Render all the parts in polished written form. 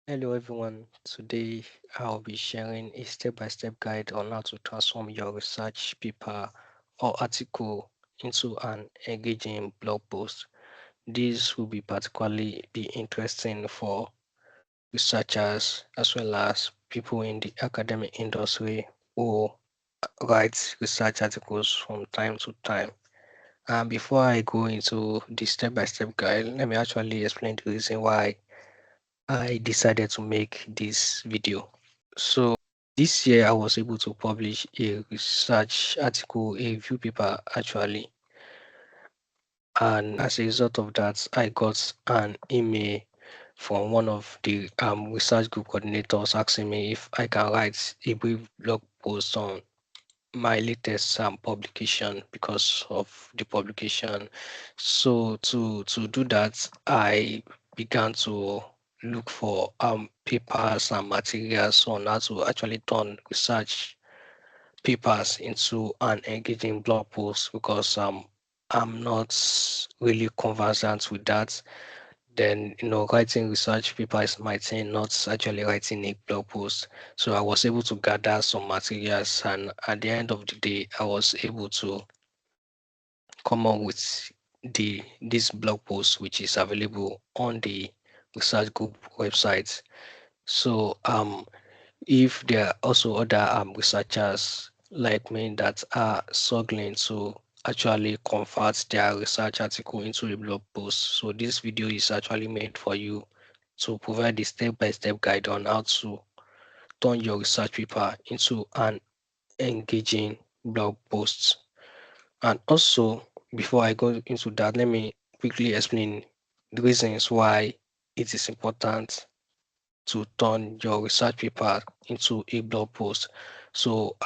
Hello everyone. Today I'll be sharing a step-by-step guide on how to transform your research paper or article into an engaging blog post. This will be particularly be interesting for researchers as well as people in the academic industry who write research articles from time to time. And before I go into the step-by-step guide, let me actually explain the reason why I decided to make this video. So this year I was able to publish a research article, a review paper actually. And as a result of that, I got an email from one of the research group coordinators asking me if I can write a brief blog post on my latest publication because of the publication. So to do that, I began to look for papers and materials on how to actually turn research papers into an engaging blog post because I'm not really conversant with that. Then writing research paper is my thing, not actually writing a blog post. So I was able to gather some materials, and at the end of the day I was able to come up with this blog post, which is available on the research group website. So if there are also other researchers like me that are struggling to actually convert their research article into a blog post, so this video is actually made for you to provide a step-by-step guide on how to turn your research paper into an engaging blog post. And also, before I go into that, let me quickly explain the reasons why it is important to turn your research paper into a blog post. So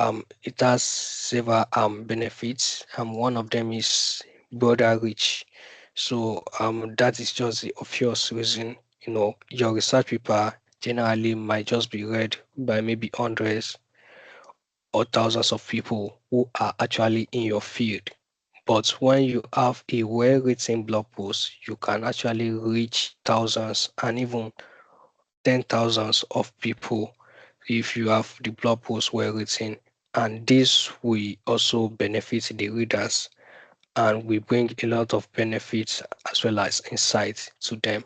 it has several benefits. One of them is broader reach. So that is just the obvious reason. Your research paper generally might just be read by maybe hundreds or thousands of people who are actually in your field. But when you have a well-written blog post, you can actually reach thousands and even ten thousands of people if you have the blog post well written. And this will also benefit the readers and will bring a lot of benefits as well as insight to them.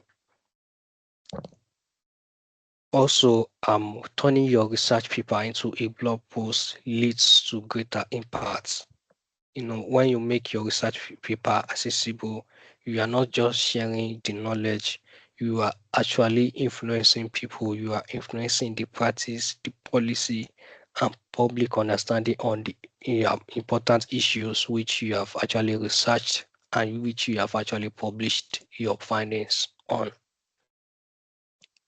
Also, turning your research paper into a blog post leads to greater impact. When you make your research paper accessible, you are not just sharing the knowledge, you are actually influencing people, you are influencing the practice, the policy, and public understanding on the important issues which you have actually researched and which you have actually published your findings on.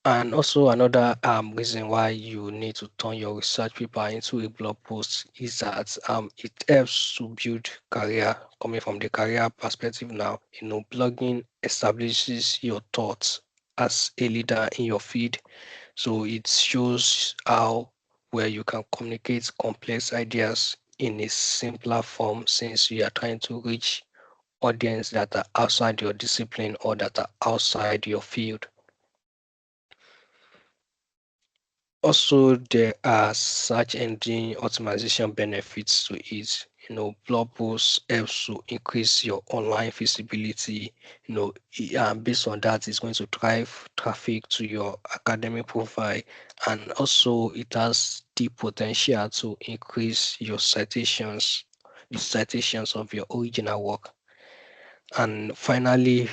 And also another reason why you need to turn your research paper into a blog post is that it helps to build career. Coming from the career perspective now, blogging establishes your thoughts as a leader in your field. So it shows how where you can communicate complex ideas in a simpler form since you are trying to reach audience that are outside your discipline or that are outside your field. Also, there are search engine optimization benefits to it. Blog posts helps to increase your online visibility. Based on that, it's going to drive traffic to your academic profile, and also it has the potential to increase your citations, the citations of your original work. And finally,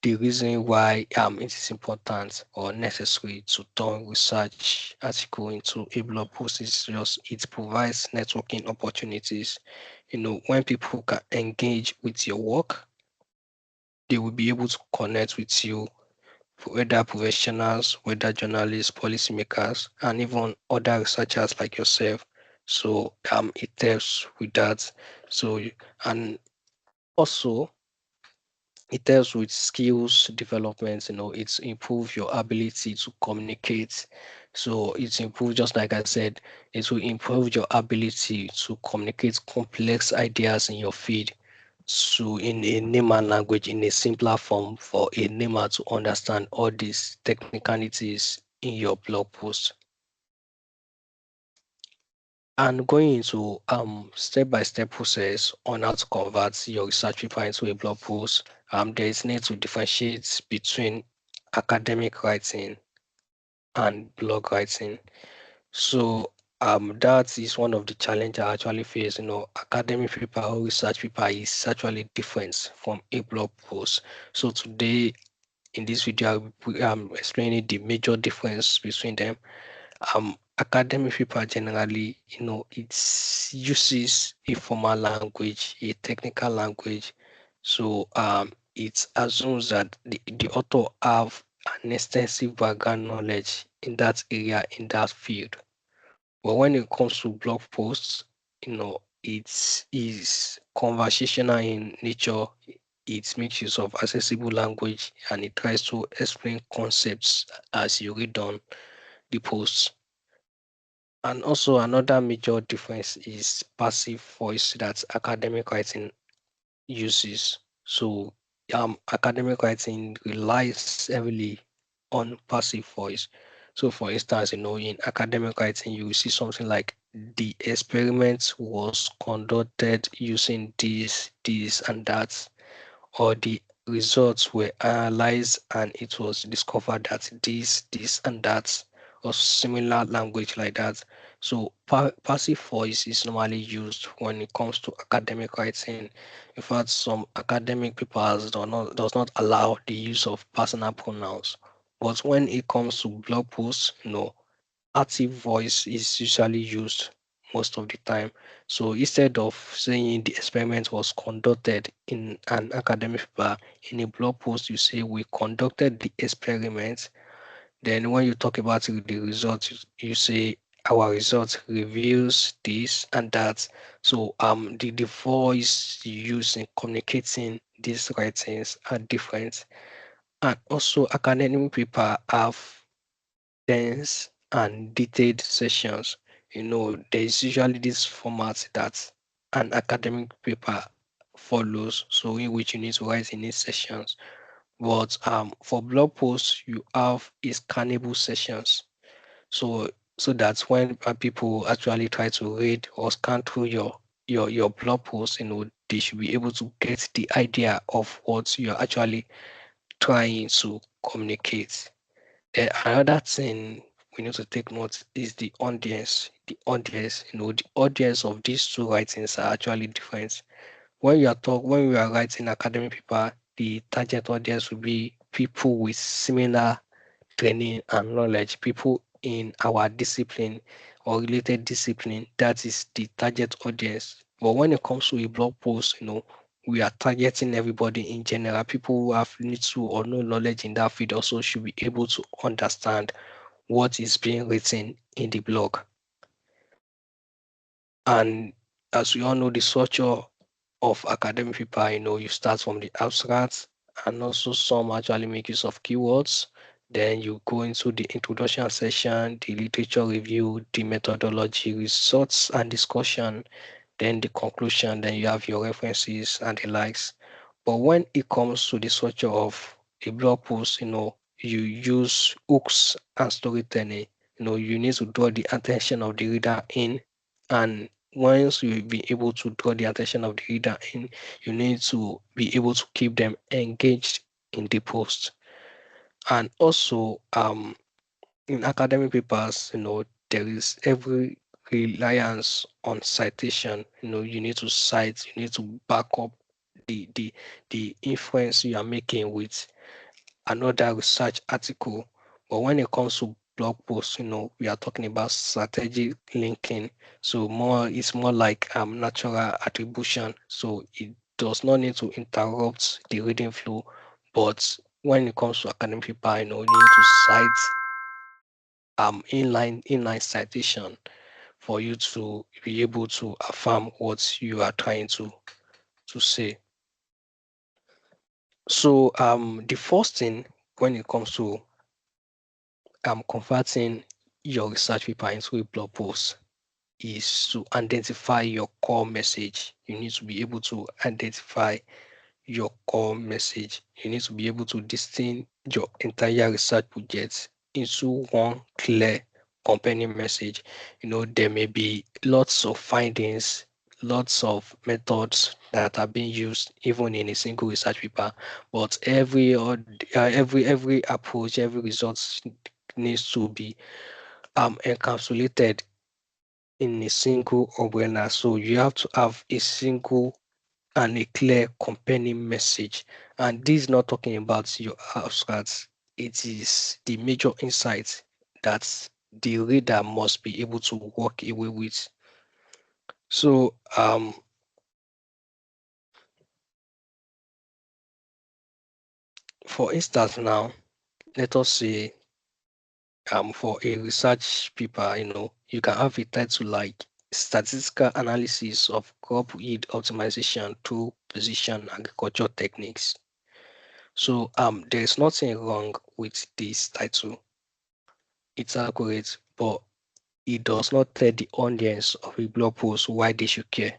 the reason why it is important or necessary to turn research article into a blog post is just it provides networking opportunities. When people can engage with your work, they will be able to connect with you, whether professionals, whether journalists, policymakers, and even other researchers like yourself. So it helps with that. So and also it helps with skills development. It's improve your ability to communicate. So it's improve, just like I said, it will improve your ability to communicate complex ideas in your field to in a layman language in a simpler form for a layman to understand all these technicalities in your blog post. And going into step-by-step process on how to convert your research paper into a blog post, there is need to differentiate between academic writing and blog writing. So that is one of the challenges I actually face. Academic paper or research paper is actually different from a blog post. So today in this video, I'll be explaining the major difference between them. Academic paper generally, it uses a formal language, a technical language. So it assumes that the author have an extensive background knowledge in that area, in that field. But when it comes to blog posts, it is conversational in nature. It makes use of accessible language and it tries to explain concepts as you read on the post. And also another major difference is passive voice that academic writing uses. So academic writing relies heavily on passive voice. So for instance, in academic writing, you will see something like the experiment was conducted using this, and that, or the results were analyzed and it was discovered that this, and that, or similar language like that. So passive voice is normally used when it comes to academic writing. In fact, some academic papers does not allow the use of personal pronouns. But when it comes to blog posts, active voice is usually used most of the time. So instead of saying the experiment was conducted in an academic paper, in a blog post, you say we conducted the experiment. Then when you talk about the results, you say our results reveals this and that. So the voice you use in communicating these writings are different. And also academic paper have dense and detailed sessions. There's usually this format that an academic paper follows, so in which you need to write in these sessions. But for blog posts, you have is scannable sessions. So that when people actually try to read or scan through your blog post, they should be able to get the idea of what you're actually trying to communicate. Another thing we need to take note is the audience. The audience of these two writings are actually different. When we are writing academic paper, the target audience will be people with similar training and knowledge, people in our discipline or related discipline. That is the target audience. But when it comes to a blog post, we are targeting everybody in general. People who have little or no knowledge in that field also should be able to understand what is being written in the blog. And as we all know, the structure of academic paper, you start from the abstract, and also some actually make use of keywords. Then you go into the introduction session, the literature review, the methodology, results and discussion, then the conclusion, then you have your references and the likes. But when it comes to the structure of a blog post, you use hooks and storytelling. You need to draw the attention of the reader in, and once you be able to draw the attention of the reader in, you need to be able to keep them engaged in the post. And also, in academic papers, there is every reliance on citation. You need to cite, you need to back up the the the inference you are making with another research article. But when it comes to blog posts, we are talking about strategic linking. So it's more like natural attribution. So it does not need to interrupt the reading flow. But when it comes to academic paper, you need to cite inline citation for you to be able to affirm what you are trying to say. So the first thing when it comes to converting your research paper into a blog post is to identify your core message. You need to be able to identify your core message. You need to be able to distinguish your entire research project into one clear company message. There may be lots of findings, lots of methods that are being used even in a single research paper, but every approach, every result needs to be encapsulated in a single umbrella. So you have to have a single and a clear compelling message. And this is not talking about your abstracts, it is the major insights that the reader must be able to walk away with. So, for instance, now, let us say for a research paper, you can have a title like Statistical Analysis of Crop Yield Optimization through Precision Agriculture Techniques. So there is nothing wrong with this title. It's accurate, but it does not tell the audience of a blog post why they should care.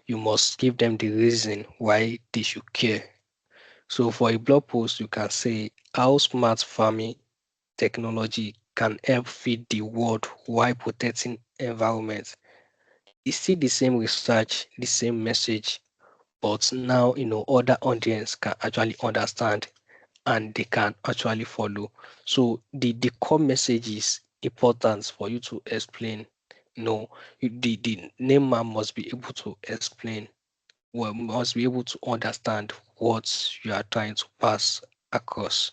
You must give them the reason why they should care. So for a blog post, you can say how smart farming technology can help feed the world while protecting environment. It's still the same research, the same message, but now other audience can actually understand and they can actually follow. So the core message is important for you to explain. The namer must be able to explain, well, must be able to understand what you are trying to pass across.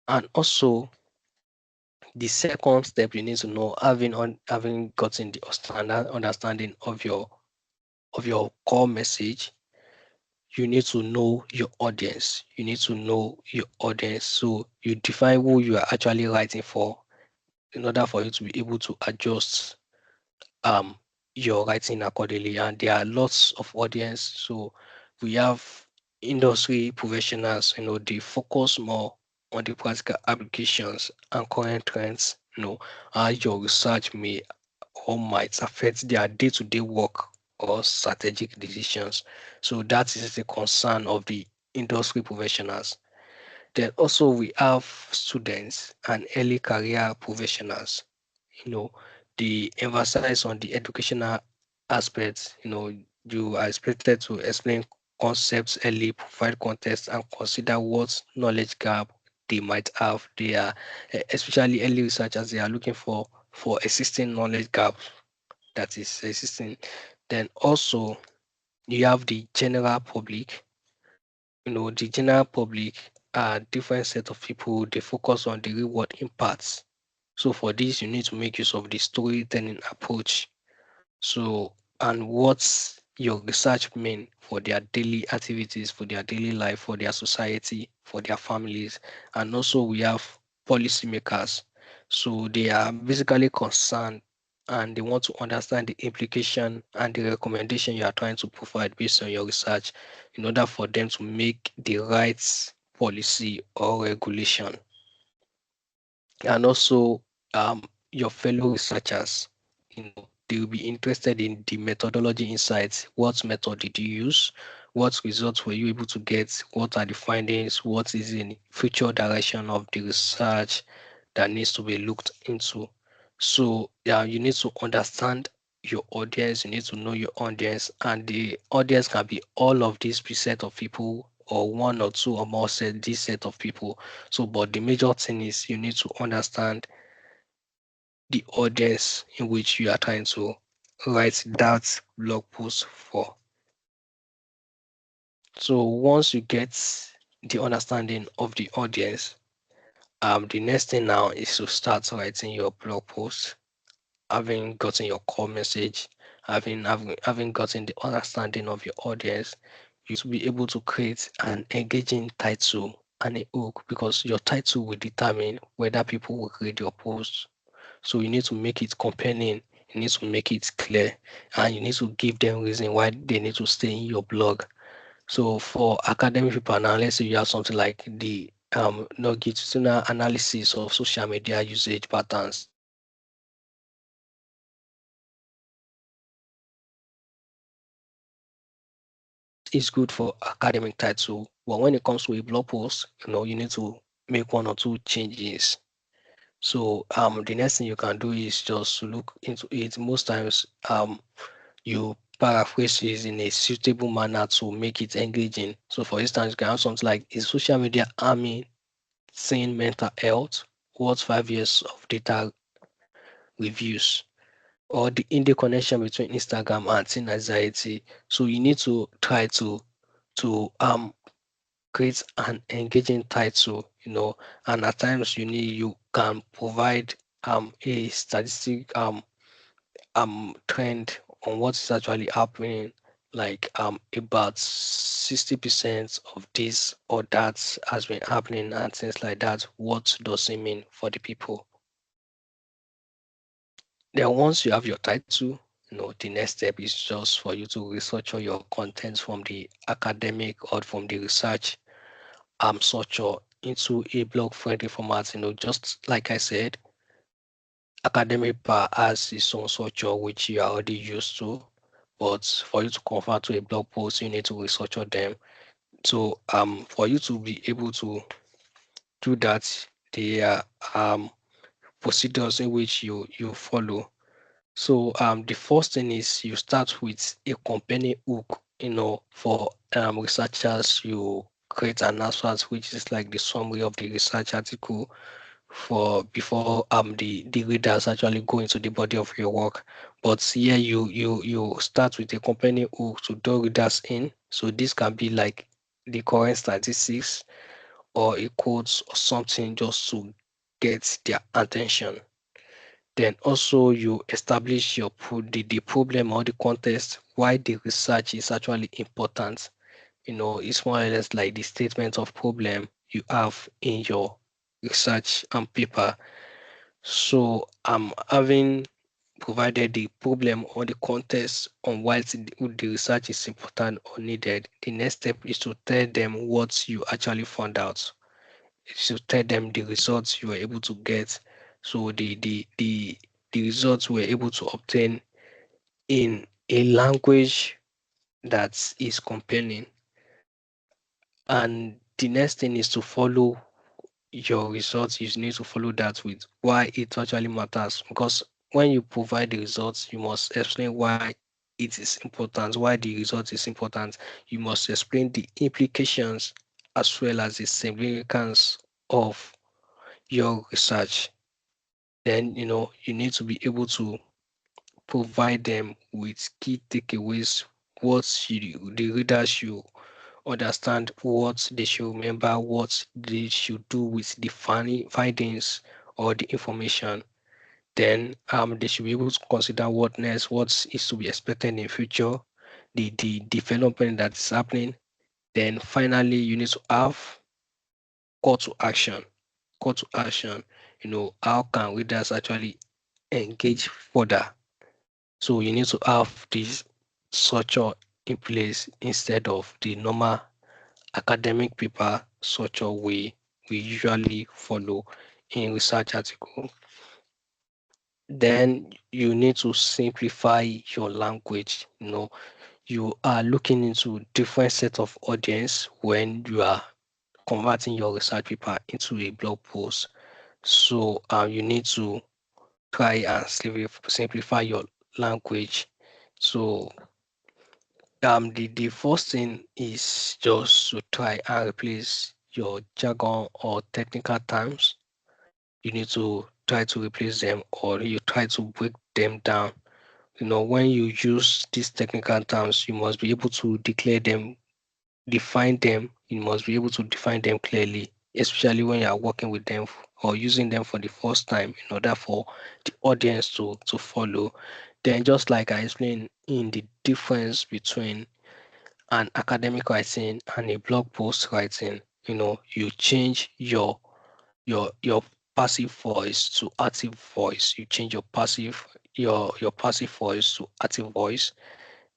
And also, the second step you need to know, having gotten the standard understanding of your core message, you need to know your audience. You need to know your audience. So you define who you are actually writing for in order for you to be able to adjust um your writing accordingly. And there are lots of audience. So we have industry professionals, they focus more on the practical applications and current trends, how your research may or might affect their day-to-day work or strategic decisions. So that is the concern of the industry professionals. Then also we have students and early career professionals. You know, they emphasize on the educational aspects. You are expected to explain concepts early, provide context, and consider what knowledge gap they might have. They are especially early researchers. They are looking for existing knowledge gap that is existing. Then also you have the general public. The general public are different set of people. They focus on the real world impacts. So for this, you need to make use of the storytelling approach. So, and what's your research mean for their daily activities, for their daily life, for their society, for their families? And also, we have policymakers. So, they are basically concerned and they want to understand the implication and the recommendation you are trying to provide based on your research in order for them to make the right policy or regulation. And also your fellow researchers, they will be interested in the methodology insights. What method did you use? What results were you able to get? What are the findings? What is in future direction of the research that needs to be looked into? So yeah, you need to understand your audience, you need to know your audience, and the audience can be all of these set of people or one or two or more this set of people. So, but the major thing is you need to understand the audience in which you are trying to write that blog post for. So once you get the understanding of the audience, the next thing now is to start writing your blog post, having gotten your core message, having gotten the understanding of your audience, you to be able to create an engaging title and a hook because your title will determine whether people will read your post. So you need to make it compelling, you need to make it clear, and you need to give them reason why they need to stay in your blog. So for academic people now, let's say you have something like the longitudinal analysis of social media usage patterns. It's good for academic title, but when it comes to a blog post, you need to make one or two changes. So the next thing you can do is just to look into it. Most times you paraphrase it in a suitable manner to make it engaging. So for instance, you can have something like, is social media harming teen mental health? What 5 years of data reviews? Or the interconnection between Instagram and teen anxiety. So you need to try to create an engaging title, and at times you can provide a statistic trend on what is actually happening, like about 60% of this or that has been happening and things like that. What does it mean for the people? Then once you have your title, the next step is just for you to research all your contents from the academic or from the research structure into a blog friendly format. Just like I said, academic part has its own structure which you are already used to, but for you to convert to a blog post, you need to research them. So for you to be able to do that, there are procedures in which you follow. So the first thing is you start with a company hook. For researchers, you create an abstract which is like the summary of the research article for before the readers actually go into the body of your work. But here you start with a company hook to draw readers in. So this can be like the current statistics or a quotes or something just to get their attention. Then also you establish the problem or the context why the research is actually important. It's more or less like the statement of problem you have in your research and paper. So having provided the problem or the context on why the research is important or needed, the next step is to tell them what you actually found out. It's to tell them the results you were able to get. So the results we were able to obtain in a language that is compelling. And the next thing is to follow your results. You need to follow that with why it actually matters. Because when you provide the results, you must explain why it is important, why the result is important. You must explain the implications as well as the significance of your research. Then you need to be able to provide them with key takeaways, the readers should understand, what they should remember, what they should do with the findings or the information. Then they should be able to consider what next, what is to be expected in future, the development that is happening. Then finally, you need to have call to action. Call to action. How can readers actually engage further? So you need to have this structure in place instead of the normal academic paper structure we usually follow in research article. Then you need to simplify your language. You are looking into different set of audience when you are converting your research paper into a blog post. So you need to try and simplify your language. So the first thing is just to try and replace your jargon or technical terms. You need to try to replace them, or you try to break them down. When you use these technical terms, you must be able to declare them, define them. You must be able to define them clearly, especially when you are working with them or using them for the first time in order for the audience to follow. Then, just like I explained in the difference between an academic writing and a blog post writing, you change your passive voice to active voice. You change your passive voice to active voice.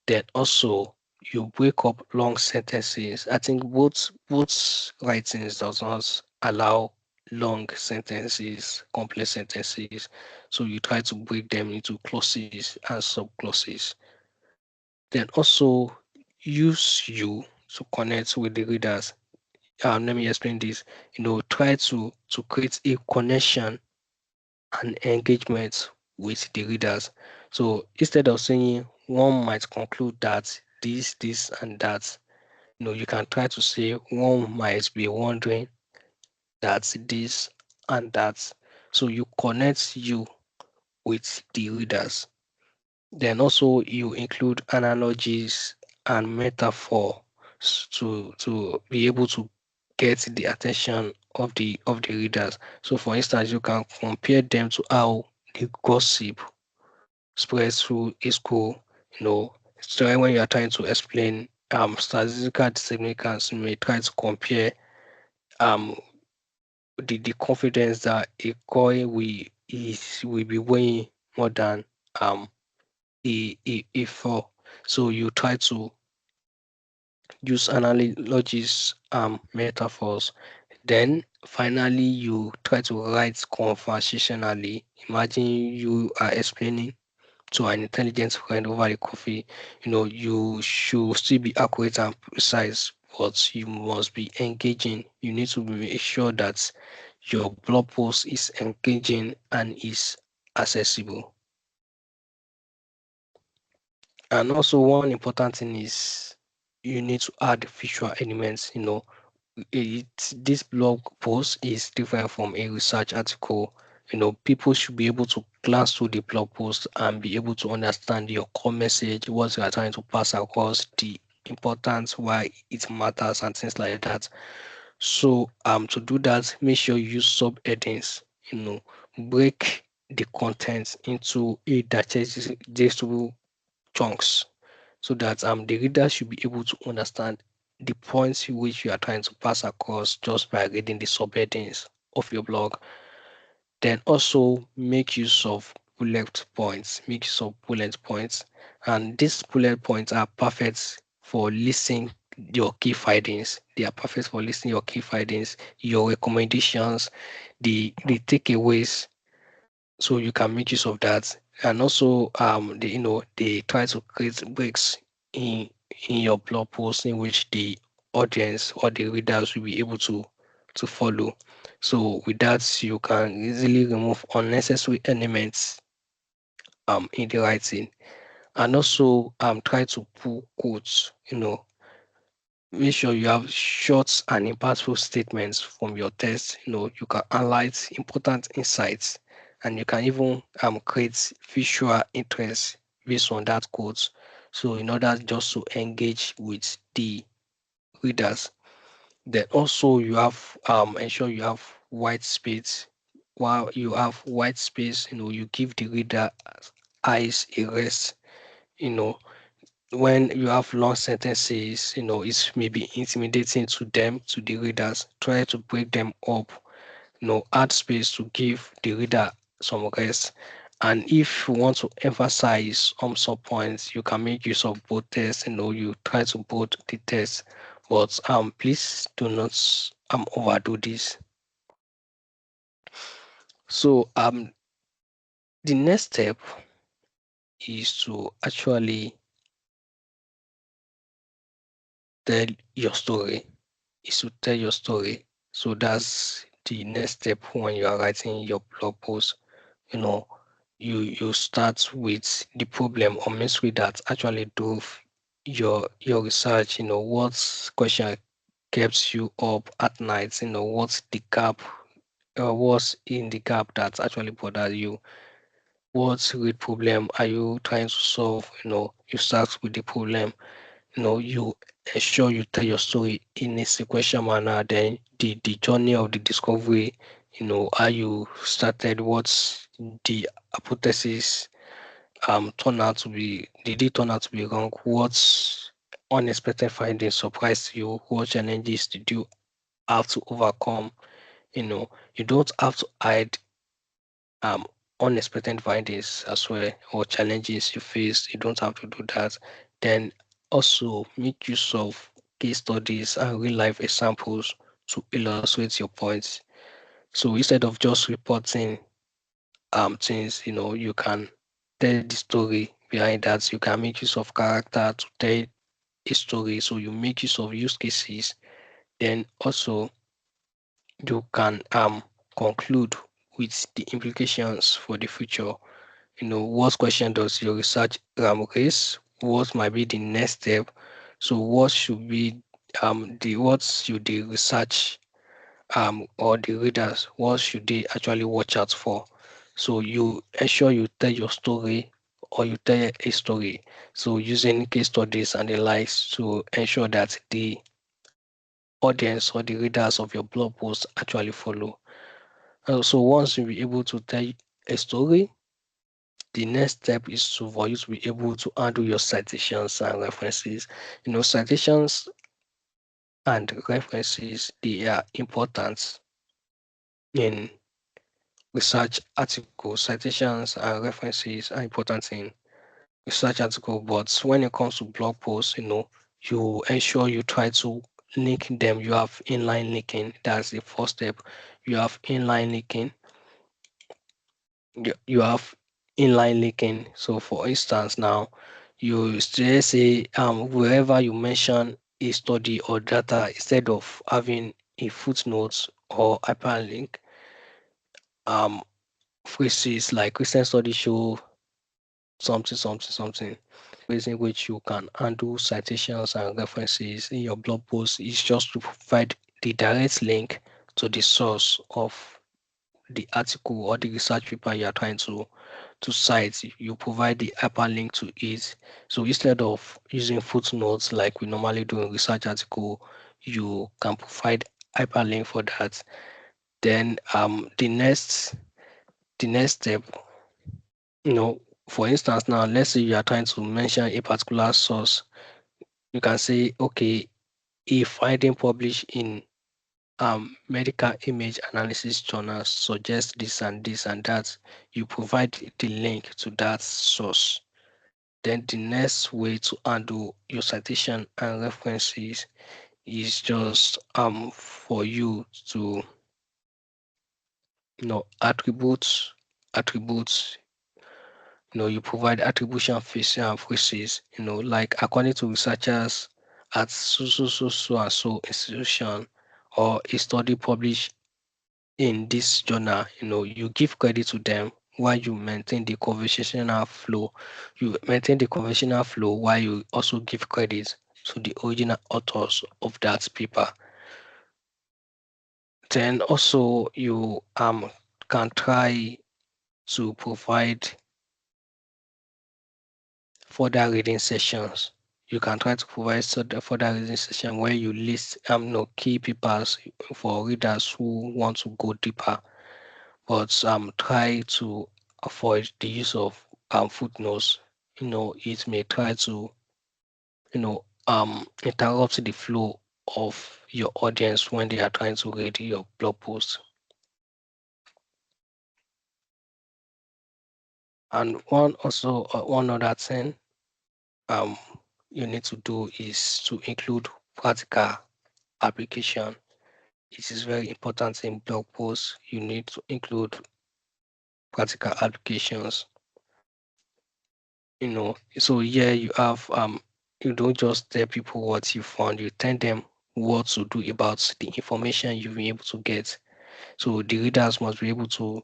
Then also you break up long sentences. I think both writings does not allow long sentences, complex sentences. So you try to break them into clauses and subclauses. Then also use you to connect with the readers. Let me explain this. Try to create a connection and engagement with the readers. So instead of saying one might conclude that this, and that, you can try to say one might be wondering that this and that. So you connect you with the readers. Then also you include analogies and metaphor to be able to get the attention of the readers. So for instance, you can compare them to how the gossip spreads through a school. So when you are trying to explain statistical significance, you may try to compare um the confidence that a coin will be weighing more than um a 4. So you try to use analogies, metaphors. Then finally you try to write conversationally. Imagine you are explaining to an intelligent friend over the coffee. You should still be accurate and precise, but you must be engaging. You need to make sure that your blog post is engaging and is accessible. And also one important thing is you need to add visual elements. This blog post is different from a research article. People should be able to glance through the blog post and be able to understand your core message, what you are trying to pass across, the importance, why it matters, and things like that. So to do that, make sure you use subheadings. Break the content into a digestible chunks so that the reader should be able to understand the points which you are trying to pass across just by reading the subheadings of your blog. Then also make use of bullet points. Make use of bullet points. And these bullet points are perfect for listing your key findings. They are perfect for listing your key findings, your recommendations, the takeaways, so you can make use of that. And also they try to create breaks in in your blog post in which the audience or the readers will be able to follow. So with that you can easily remove unnecessary elements in the writing. And also try to pull quotes. Make sure you have short and impactful statements from your text. You can highlight important insights, and you can even create visual interest based on that quote. So in order just to engage with the readers. Then also you have ensure you have white space. While you have white space, you give the reader eyes a rest. You know, when you have long sentences, it's maybe intimidating to them, to the readers. Try to break them up, add space to give the reader some rest. And if you want to emphasize on some points, you can make use of both tests. You try to both the test, but please do not overdo this. So the next step is to actually tell your story. Is to tell your story. So that's the next step when you are writing your blog post. You know, you start with the problem or mystery that actually drove your research. What question keeps you up at night. What's the gap, what's in the gap that actually bothers you. What real problem are you trying to solve? You start with the problem. You ensure you tell your story in a sequential manner. Then the journey of the discovery, how you started, what's the hypothesis turn out to be, did it turn out to be wrong? What unexpected findings surprised you? What challenges did you have to overcome? You don't have to hide um unexpected findings as well, or challenges you face. You don't have to do that. Then also make use of case studies and real life examples to illustrate your points. So instead of just reporting things, you can tell the story behind that. You can make use of character to tell a story. So you make use of use cases. Then also you can conclude with the implications for the future. What question does your research raise? What might be the next step? So what should be what should the research or the readers, what should they actually watch out for? So you ensure you tell your story or you tell a story. So using case studies and the likes to ensure that the audience or the readers of your blog post actually follow. So once you be able to tell a story, the next step is for you to be able to handle your citations and references. Citations and references, they are important in research articles. Citations and references are important in research article, but when it comes to blog posts, you ensure you try to link them. You have inline linking. That's the first step. You have inline linking. You have inline linking. So for instance, now you still say wherever you mention a study or data, instead of having a footnote or hyperlink, um phrases like recent study show something, something, something. Ways in which you can handle citations and references in your blog post is just to provide the direct link to the source of the article or the research paper you are trying to cite. You provide the hyperlink to it. So instead of using footnotes like we normally do in research article, you can provide hyperlink for that. Then the next step, you know, for instance, now let's say you are trying to mention a particular source. You can say, okay, a finding published in medical image analysis journals suggests this and that. You provide the link to that source. Then the next way to handle your citation and references is just for you to attributes. You provide attribution phrases, like according to researchers at so and so institution, or a study published in this journal. You give credit to them while you maintain the conversational flow. You maintain the conversational flow while you also give credit to the original authors of that paper. Then also you can try to provide further reading sessions. You can try to provide further reading session where you list key papers for readers who want to go deeper, but try to avoid the use of footnotes. It may try to interrupt the flow of your audience when they are trying to read your blog post. And one other thing um you need to do is to include practical application. It is very important in blog posts. You need to include practical applications. So yeah, you don't just tell people what you found, you tell them what to do about the information you've been able to get. So the readers must be able to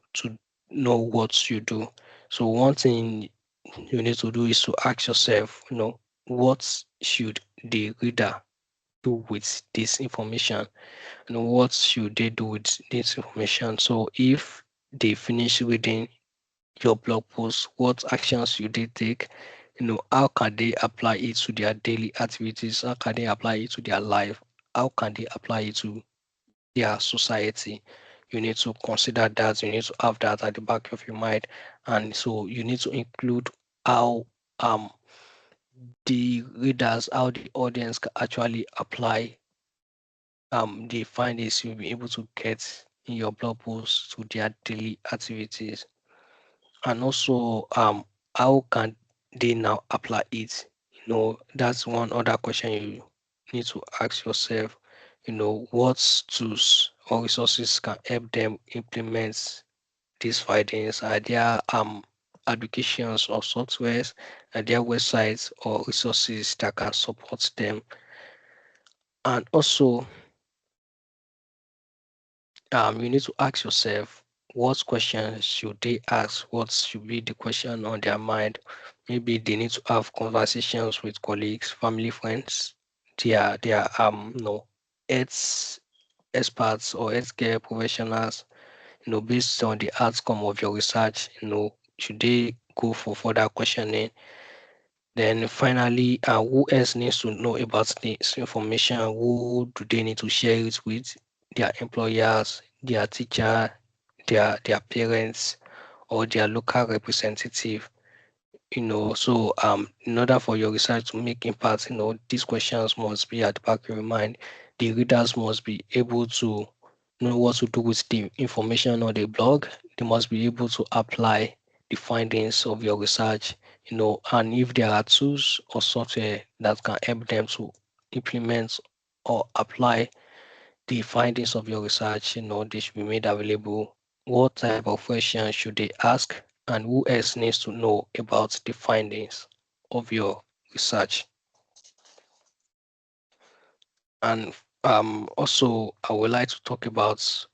know what you do. So one thing you need to do is to ask yourself, what should the reader do with this information? What should they do with this information? So if they finish reading your blog post, what actions should they take? How can they apply it to their daily activities? How can they apply it to their life? How can they apply it to their society? You need to consider that. You need to have that at the back of your mind. And so you need to include how the readers, how the audience can actually apply the findings you'll be able to get in your blog post to their daily activities. And also how can they now apply it? That's one other question you need to ask yourself. What tools or resources can help them implement these findings? Are there applications or softwares? Are there websites or resources that can support them? And also you need to ask yourself, what questions should they ask? What should be the question on their mind? Maybe they need to have conversations with colleagues, family, friends, their no health experts or healthcare professionals, based on the outcome of your research, should they go for further questioning? Then finally, who else needs to know about this information? Who do they need to share it with? Their employers, their teacher, their parents, or their local representative. So in order for your research to make impact, these questions must be at the back of your mind. The readers must be able to know what to do with the information on the blog. They must be able to apply the findings of your research, and if there are tools or software that can help them to implement or apply the findings of your research, they should be made available. What type of questions should they ask, and who else needs to know about the findings of your research? And also, I would like to talk about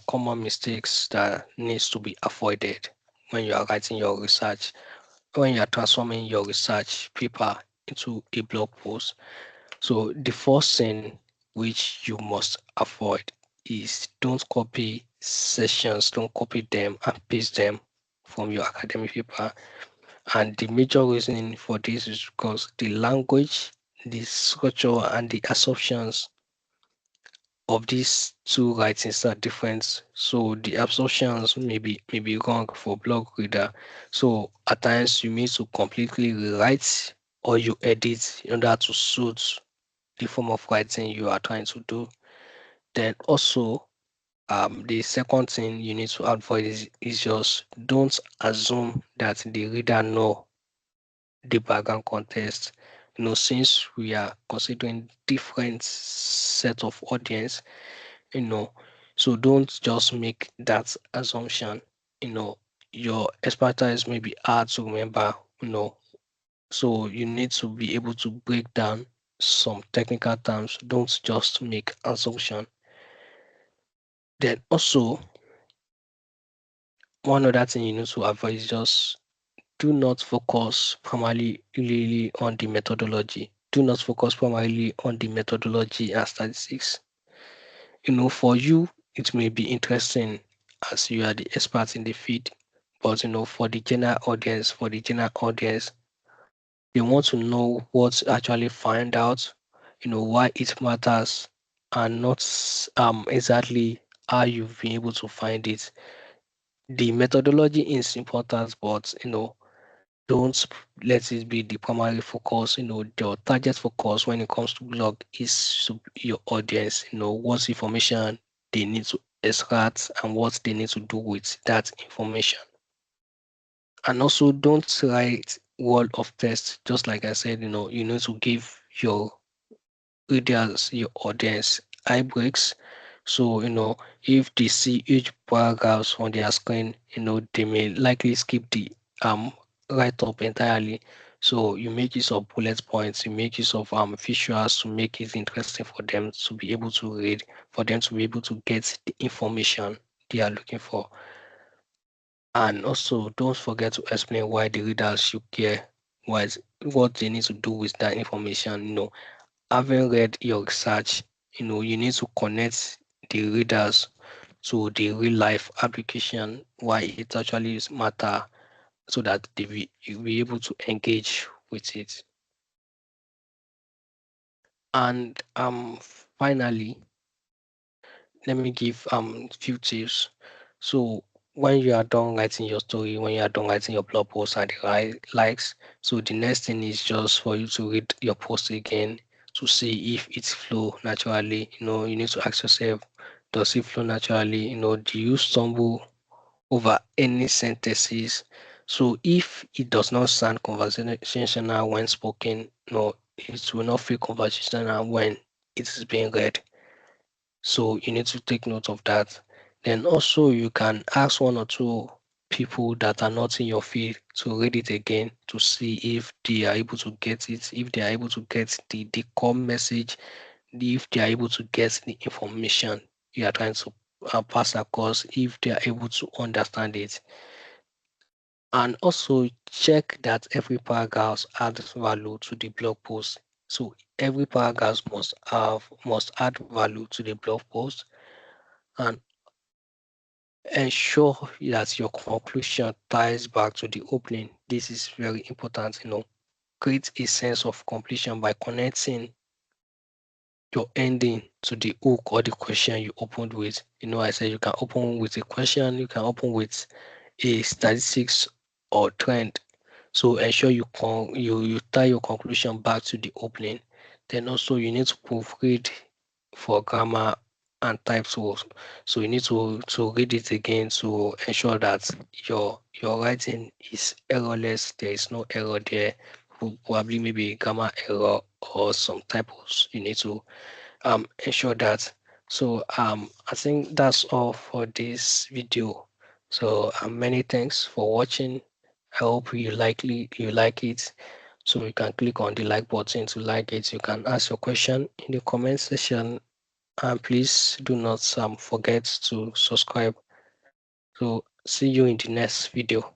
common mistakes that needs to be avoided when you are writing your research, when you are transforming your research paper into a blog post. So the first thing which you must avoid is don't copy sessions, don't copy them and paste them from your academic paper. And the major reason for this is because the language, the structure, and the assumptions of these two writings are different. So the assumptions may be wrong for blog reader. So at times you need to completely rewrite or you edit in order to suit the form of writing you are trying to do. Then also, the second thing you need to avoid is just don't assume that the reader know the background context. Since we are considering different set of audience, you know, so don't just make that assumption. You know, your expertise may be hard to remember. So you need to be able to break down some technical terms. Don't just make assumption. Then also, one other thing you need to avoid is just do not focus primarily really on the methodology. Do not focus primarily on the methodology and statistics. For you, it may be interesting as you are the expert in the field, but for the general audience, they want to know what's actually find out, why it matters, and not exactly how you've been able to find it. The methodology is important, but don't let it be the primary focus. Your target focus when it comes to blog is your audience. What information they need to extract and what they need to do with that information. And also, don't write wall of text. Just like I said, you need to give your readers, your audience, eye breaks. So, if they see each paragraphs on their screen, they may likely skip the um write up entirely. So you make use of bullet points, you make use of visuals to make it interesting for them to be able to read, for them to be able to get the information they are looking for. And also don't forget to explain why the readers should care, what they need to do with that information. Having read your research, you need to connect the readers to the real life application, why it actually is matter, so that you'll be able to engage with it. And finally, let me give few tips. So when you are done writing your story, when you are done writing your blog post and the likes, so the next thing is just for you to read your post again to see if it flow naturally. You need to ask yourself, does it flow naturally? Do you stumble over any sentences? So if it does not sound conversational when spoken, it will not feel conversational when it is being read. So you need to take note of that. Then also you can ask one or two people that are not in your field to read it again to see if they are able to get it, if they are able to get the core message, if they are able to get the information you are trying to pass across if they are able to understand it. And also check that every paragraph adds value to the blog post. So every paragraph must add value to the blog post, and ensure that your conclusion ties back to the opening. This is very important. Create a sense of completion by connecting your ending to the hook or the question you opened with. I said you can open with a question, you can open with a statistics or trend. So ensure you tie your conclusion back to the opening. Then also you need to proofread for grammar and type tools. So you need to read it again to ensure that your writing is errorless. There is no error there. Probably maybe grammar error or some typos. You need to ensure that. So I think that's all for this video. So many thanks for watching. I hope you like it. So you can click on the like button to like it. You can ask your question in the comment section, and please do not forget to subscribe. So see you in the next video.